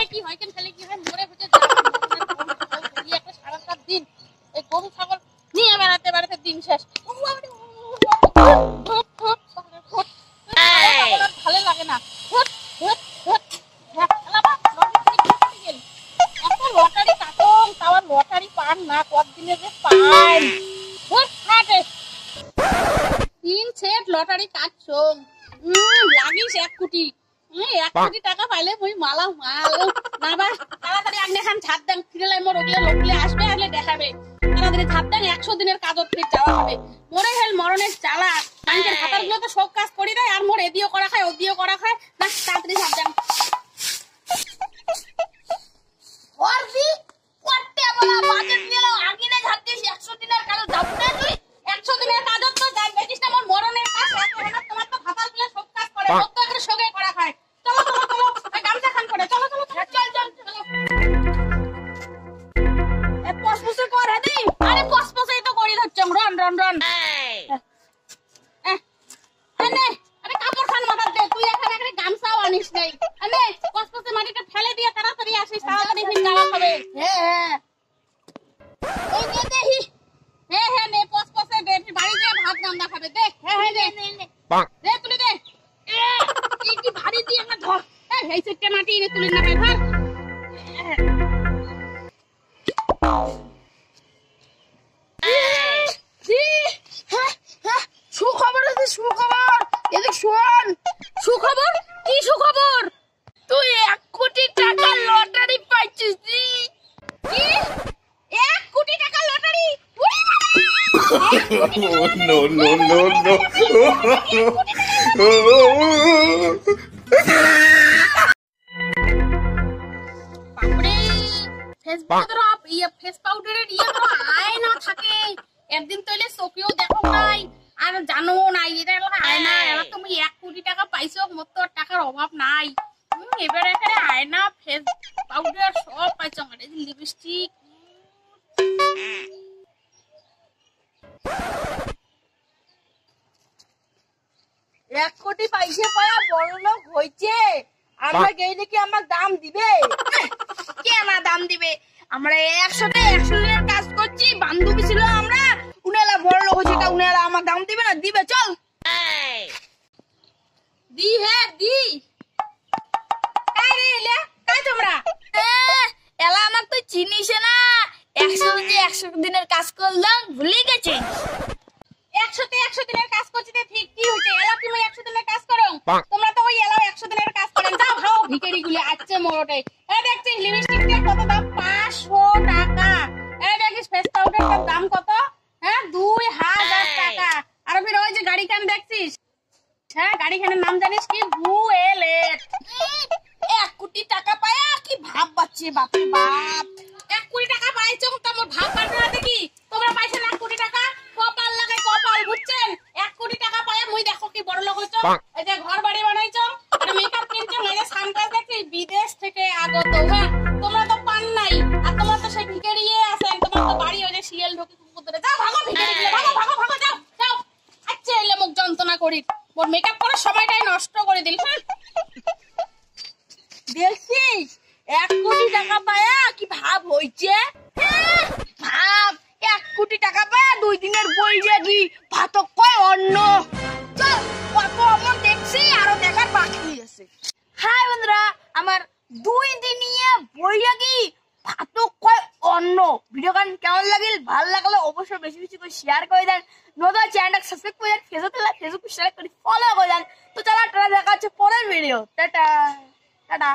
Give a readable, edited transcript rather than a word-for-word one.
কি হয় মরে সারাটা দিন এই গরু ছাগল নিয়ে বেড়াতে বেড়াতে দিন শেষ। ভালো লাগে না। লটারি কাটন তাও লটারি পান না, কতদিনে যে পান। তিন সেট লটারি কাটছো, লাগিস 1 কোটি। 1 কোটি টাকা পাইলে মই মালা মাল না বা তাড়াতাড়ি আপনি এখন ছাদ দেন, ফিরে মোর ওগুলো লোকলে আসবে, আসলে দেখাবে তাড়াতাড়ি ছাদ দেন। 100 দিনের কাজত ফির যাওয়া হবে। মোরে হেল মরণের জ্বালা, মানুষের খাতার গুলো তো সব কাজ করি দেয়, আর মোর এদিও করা খায় ওদিও করা খায় না। তাড়াতাড়ি ছাদ দেন। সুখবর কি সুখবর? তুই 1 কোটি টাকা লটারি পাইছিস। কি 1 কোটি টাকা lottery? No, no, no, no. Face পাউডারের আয় না থাকে, একদিন তৈলে চোখেও দেখো নাই আর জানো নাই এটা আয়না। এবার তুমি 1 কোটি টাকা পাইছো, মোর তো টাকার অভাব নাই। এবার এখানে আয়না ফেস পাউডার সব পাইছো, লিপস্টিক। 1 কোটি পাইছে পায়া বড় লোক হইছে, আমরা গেইলে কি আমার দাম দিবে? কে না দাম দিবে? আমরা একসাথে 100 দিনের কাজ করছি, বান্ধবী ছিল আমরা, উনারা বড় লোক হয়েছে, উনারা আমার দাম দিবে না? দিবে। চল দি। হ্যাঁ দি। তোমরা এলা আমার তো চিনিস না। 100 দিনের কাজ করলাম, ভুলে গেছে। 100 দিনের কাজ করছি ঠিক, কি হয়েছে? এলা তুমি 100 দিনের কাজ করো, তোমরা তো ওই এলা 100 দিনের কাজ করেন। যাও ভাও ভিখারি গুলি আছে মোরটাই। এই দেখছিস লিপস্টিকটার কত দাম? 500 টাকা। এই দেখিস ফেস পাউডারটার দাম কত? হ্যাঁ 2000 টাকা। আর ফির ওই যে গাড়িখান দেখছিস, হ্যাঁ গাড়িখানের নাম জানিস কি? বুয়েলেট। 1 কোটি টাকা পায়া কি ভাব বাচ্চে, বাপরে বাপ। 1 কোটি টাকা পাইছো, তোমার ভাব পারবে না দেখি? তোমরা পাইছেন 1 কোটি টাকা? কপাল লাগাই কপাল, বুঝছেন? 1 কোটি টাকা পায়া মুই দেখো কি বড় লোক হইছো। এই যে ঘর বাড়ি বানাইছো, আর মেকআপ কিনছো, এই যে সানগ্লাস দেখছিস বিদেশ থেকে আগত। হ্যাঁ তোমরা তো পান নাই, আর তোমরা তো সেই ভিখারি আছেন। তোমার তো বাড়ি ওই যে শিয়াল ঢোকে কুকুর ধরে। যাও ভাগো ভিখারি গুলো, ভাগো ভাগো ভাগো, যাও যাও। আচ্ছা এলে মুখ যন্ত্রণা করি, মোর মেকআপ করার সময়টাই নষ্ট করে দিল। দেখছিস 1 কোটি টাকা পায়া কি ভাব হইছে? ভাব 1 কোটি টাকা পায়া 2 দিনের বই রেডি, ভাত কয় অন্য। চল কত আমার দেখছি, আরো দেখার বাকি আছে। হাই বন্ধুরা, আমার 2 দিনিয়া বই রেডি, ভাত কয় অন্য। ভিডিও গান কেমন লাগিল? ভালো লাগলে অবশ্যই বেশি বেশি করে শেয়ার করে দেন, নতুন চ্যানেলটা সাবস্ক্রাইব করে দেন, ফেসবুক শেয়ার করে ফলো করে দেন। তো চলো টাটা, দেখা হচ্ছে পরের ভিডিও। Tata tata.